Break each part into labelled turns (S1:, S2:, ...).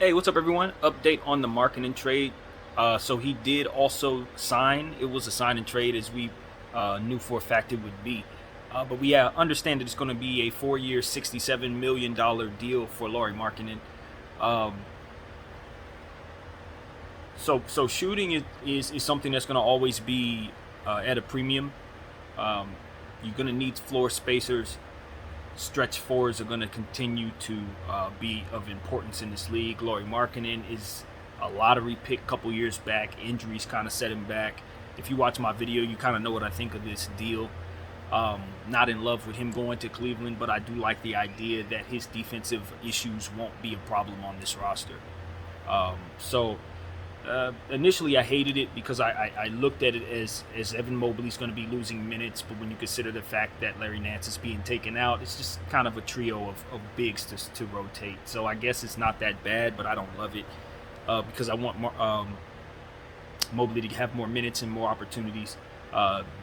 S1: Hey, what's up, everyone? Update on the Markkanen trade. So he did also sign. It was a sign and trade, as we knew for a fact it would be. But we understand that it's going to be a 4-year, $67 million deal for Lauri Markkanen. Um, so shooting is something that's going to always be at a premium. Um, you're going to need floor spacers. Stretch fours are going to continue to be of importance in this league. Lauri Markkanen is a lottery pick a couple years back. Injuries kind of set him back. If you watch my video, you kind of know what I think of this deal. Not in love with him going to Cleveland, but I do like the idea that his defensive issues won't be a problem on this roster. Initially, I hated it because I looked at it as Evan Mobley's going to be losing minutes, but when you consider the fact that Larry Nance is being taken out, it's just kind of a trio of bigs to rotate. So I guess it's not that bad, but I don't love it because I want Mobley to have more minutes and more opportunities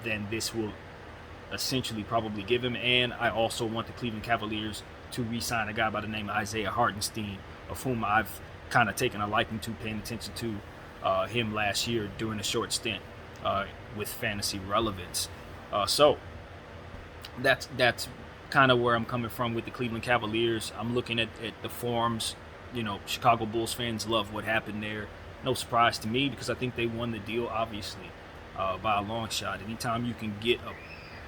S1: than this will essentially probably give him. And I also want the Cleveland Cavaliers to re-sign a guy by the name of Isaiah Hartenstein, of whom I've kind of taken a liking to, paying attention to him last year during a short stint with fantasy relevance. So that's kind of where I'm coming from with the Cleveland Cavaliers. I'm looking at the forms. You know, Chicago Bulls fans love what happened there. No surprise to me because I think they won the deal, obviously, by a long shot. Anytime you can get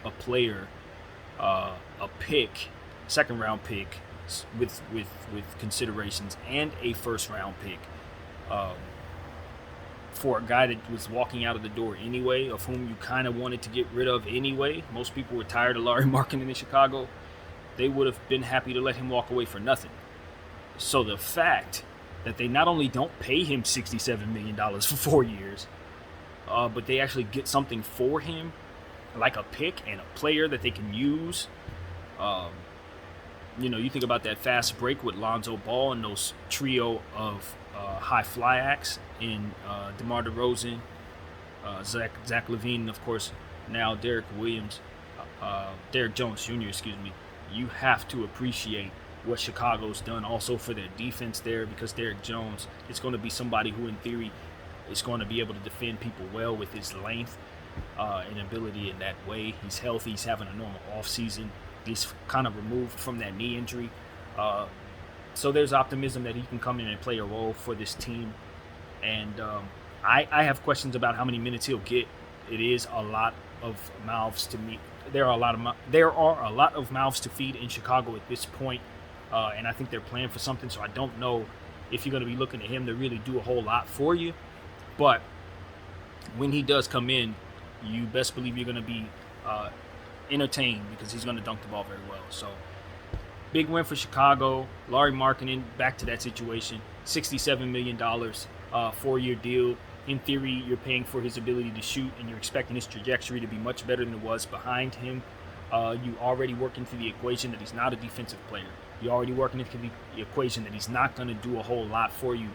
S1: a player, a pick, second round pick, with considerations and a first round pick for a guy that was walking out of the door anyway, of whom you kind of wanted to get rid of anyway. Most people were tired of Lauri Markkanen in Chicago. They would have been happy to let him walk away for nothing. So the fact that they not only don't pay him $67 million for 4 years, but they actually get something for him, like a pick and a player that they can use. You think about that fast break with Lonzo Ball and those trio of high fly acts in DeMar DeRozan, Zach LaVine, and of course now Derek Jones Jr. You have to appreciate what Chicago's done also for their defense there, because Derek Jones is going to be somebody who, in theory, is going to be able to defend people well with his length and ability in that way. He's healthy. He's having a normal offseason. He's kind of removed from that knee injury. So there's optimism that he can come in and play a role for this team. And I have questions about how many minutes he'll get. It is a lot of mouths to meet. There are a lot of mouths to feed in Chicago at this point. And I think they're playing for something. So I don't know if you're going to be looking at him to really do a whole lot for you. But when he does come in, you best believe you're going to be entertained, because he's going to dunk the ball very well. So big win for Chicago. Lauri Markkanen, back to that situation. $67 million, 4-year deal. In theory, you're paying for his ability to shoot, and you're expecting his trajectory to be much better than it was behind him. You already work into the equation that he's not a defensive player. You're already working into the equation that he's not going to do a whole lot for you,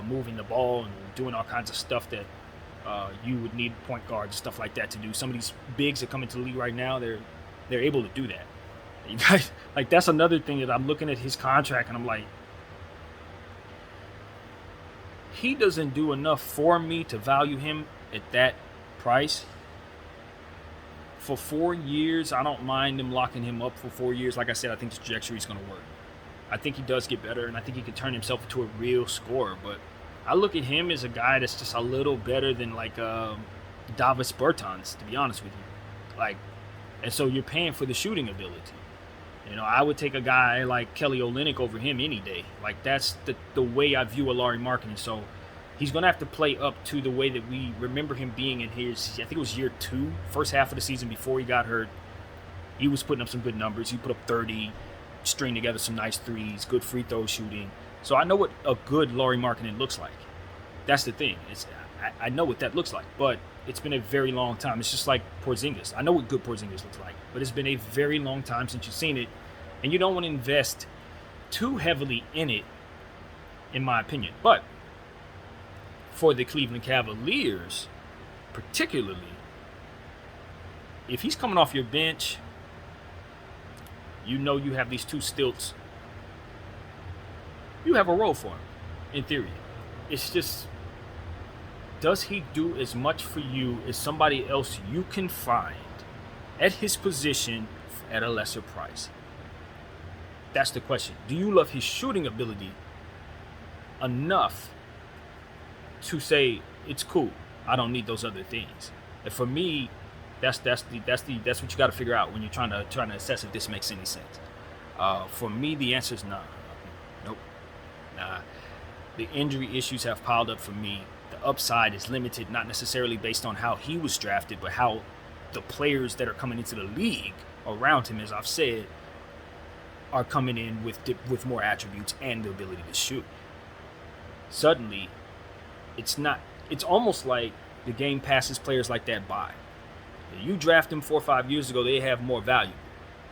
S1: moving the ball and doing all kinds of stuff that you would need point guards, stuff like that to do. Some of these bigs that come into the league right now, they're able to do that. You guys, like, that's another thing that I'm looking at his contract and I'm like, he doesn't do enough for me to value him at that price. For 4 years, I don't mind them locking him up for 4 years. Like I said, I think the trajectory is going to work. I think he does get better, and I think he can turn himself into a real scorer. But I look at him as a guy that's just a little better than like Davis Bertans, to be honest with you. And so you're paying for the shooting ability. I would take a guy like Kelly Olynyk over him any day. Like, that's the way I view a Lauri Markkanen. So he's going to have to play up to the way that we remember him being in his, I think it was year 2, first half of the season before he got hurt. He was putting up some good numbers. He put up 30, string together some nice threes, good free throw shooting. So I know what a good Lauri Markkanen looks like. That's the thing. I know what that looks like, but it's been a very long time. It's just like Porzingis. I know what good Porzingis looks like, but it's been a very long time since you've seen it, and you don't want to invest too heavily in it, in my opinion. But for the Cleveland Cavaliers, particularly, if he's coming off your bench, you know you have these two stilts. You have a role for him. in theory. It's just, does he do as much for you as somebody else you can find at his position at a lesser price? That's the question. Do you love his shooting ability enough to say it's cool, I don't need those other things? And for me, that's what you got to figure out when you're trying to assess if this makes any sense. For me, the answer is nah. Nope. Nah. The injury issues have piled up for me. The upside is limited, not necessarily based on how he was drafted, but how the players that are coming into the league around him, as I've said, are coming in with more attributes and the ability to shoot. Suddenly, it's almost like the game passes players like that by. You draft him 4 or 5 years ago, they have more value.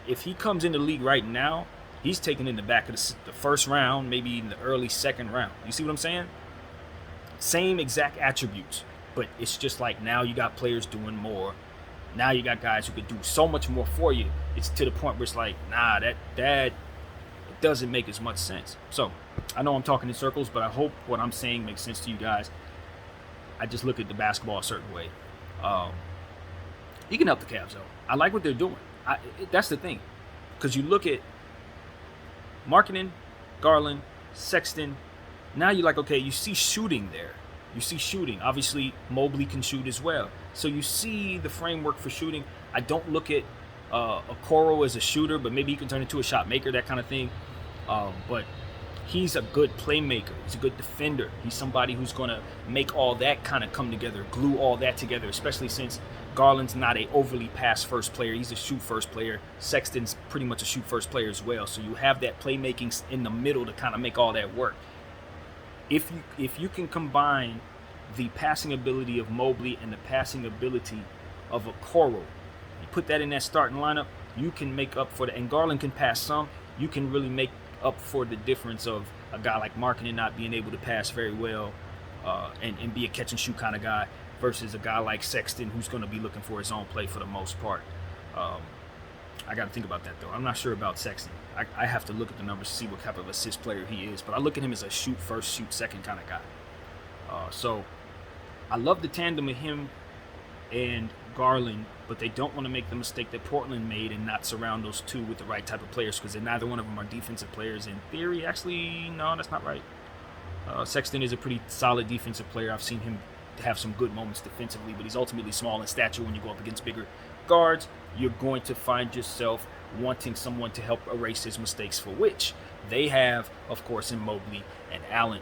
S1: If he comes in the league right now, he's taken in the back of the first round, maybe in the early second round. You see what I'm saying? Same exact attributes, but it's just like now you got players doing more. Now you got guys who could do so much more for you. It's to the point where it's like, nah, that doesn't make as much sense. So I know I'm talking in circles, but I hope what I'm saying makes sense to you guys. I just look at the basketball a certain way. He can help the Cavs, though. I like what they're doing. That's the thing. Because you look at Markkanen, Garland, Sexton. Now you're like, okay, you see shooting there. You see shooting. Obviously, Mobley can shoot as well. So you see the framework for shooting. I don't look at Okoro as a shooter, but maybe he can turn into a shot maker, that kind of thing. But he's a good playmaker. He's a good defender. He's somebody who's going to make all that kind of come together, glue all that together, especially since Garland's not a overly pass-first player. He's a shoot-first player. Sexton's pretty much a shoot-first player as well. So you have that playmaking in the middle to kind of make all that work. If you can combine the passing ability of Mobley and the passing ability of Okoro, you put that in that starting lineup, you can make up for that. And Garland can pass some. You can really make up for the difference of a guy like Markkanen not being able to pass very well and be a catch-and-shoot kind of guy versus a guy like Sexton who's going to be looking for his own play for the most part. I got to think about that, though. I'm not sure about Sexton. I have to look at the numbers to see what type of assist player he is. But I look at him as a shoot first, shoot second kind of guy. So I love the tandem of him and Garland, but they don't want to make the mistake that Portland made and not surround those two with the right type of players because neither one of them are defensive players. In theory, actually, no, that's not right. Sexton is a pretty solid defensive player. I've seen him have some good moments defensively, but he's ultimately small in stature. When you go up against bigger guards, you're going to find yourself wanting someone to help erase his mistakes, for which they have, of course, in Mobley and Allen.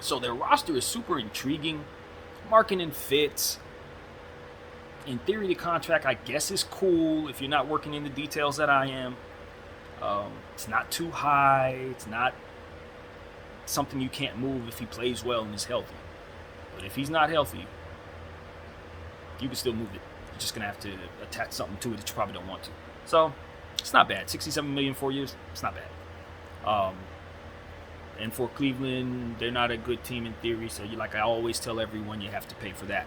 S1: So their roster is super intriguing. Markkanen fits. In theory, the contract, I guess, is cool if you're not working in the details that I am. It's not too high. It's not something you can't move if he plays well and is healthy. But if he's not healthy, you can still move it. You're just going to have to attach something to it that you probably don't want to. So, it's not bad. $67 million, 4 years, it's not bad. And for Cleveland, they're not a good team in theory, so I always tell everyone, you have to pay for that.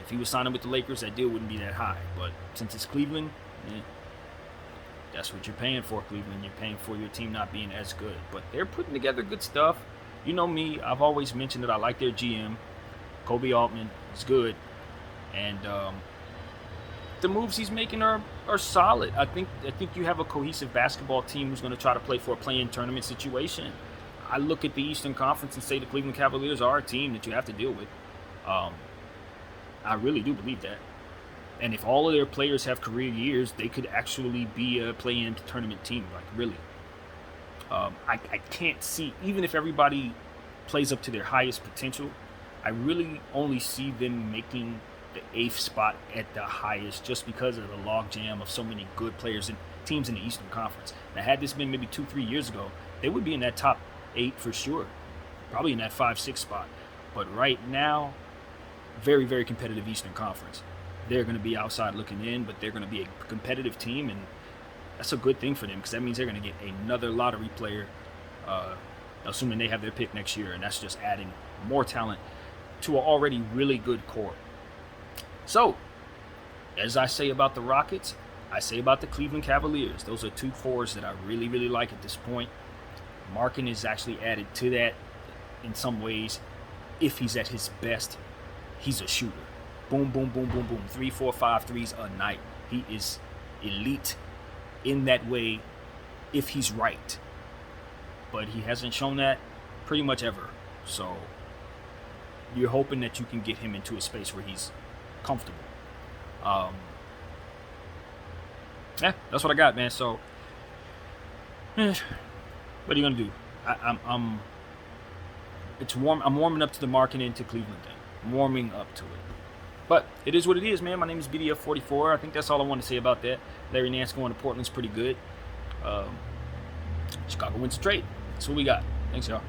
S1: If he was signing with the Lakers, that deal wouldn't be that high. But since it's Cleveland, that's what you're paying for, Cleveland. You're paying for your team not being as good. But they're putting together good stuff. You know me, I've always mentioned that I like their GM. Kobe Altman is good. And the moves he's making are solid. I think you have a cohesive basketball team who's going to try to play for a play-in tournament situation. I look at the Eastern Conference and say the Cleveland Cavaliers are a team that you have to deal with. I really do believe that. And if all of their players have career years, they could actually be a play-in tournament team, really. I can't see, even if everybody plays up to their highest potential, I really only see them making the 8th spot at the highest just because of the logjam of so many good players and teams in the Eastern Conference. Now, had this been maybe 2-3 years ago, they would be in that top 8 for sure, probably in that 5-6 spot. But right now, very, very competitive Eastern Conference. They're going to be outside looking in, but they're going to be a competitive team, and that's a good thing for them because that means they're going to get another lottery player, assuming they have their pick next year, and that's just adding more talent to an already really good core. So, as I say about the Rockets, I say about the Cleveland Cavaliers. Those are two cores that I really, really like at this point. Markkanen is actually added to that in some ways, if he's at his best, he's a shooter. Boom, boom, boom, boom, boom. 3, 4, 5 threes a night. He is elite in that way if he's right. But he hasn't shown that pretty much ever. So you're hoping that you can get him into a space where he's comfortable. Yeah, that's what I got, man. So, what are you gonna do? It's warm. I'm warming up to the Markkanen to Cleveland thing. I'm warming up to it. But it is what it is, man. My name is BDF44. I think that's all I want to say about that. Larry Nance going to Portland's pretty good. Chicago wins the trade. That's what we got. Thanks, y'all.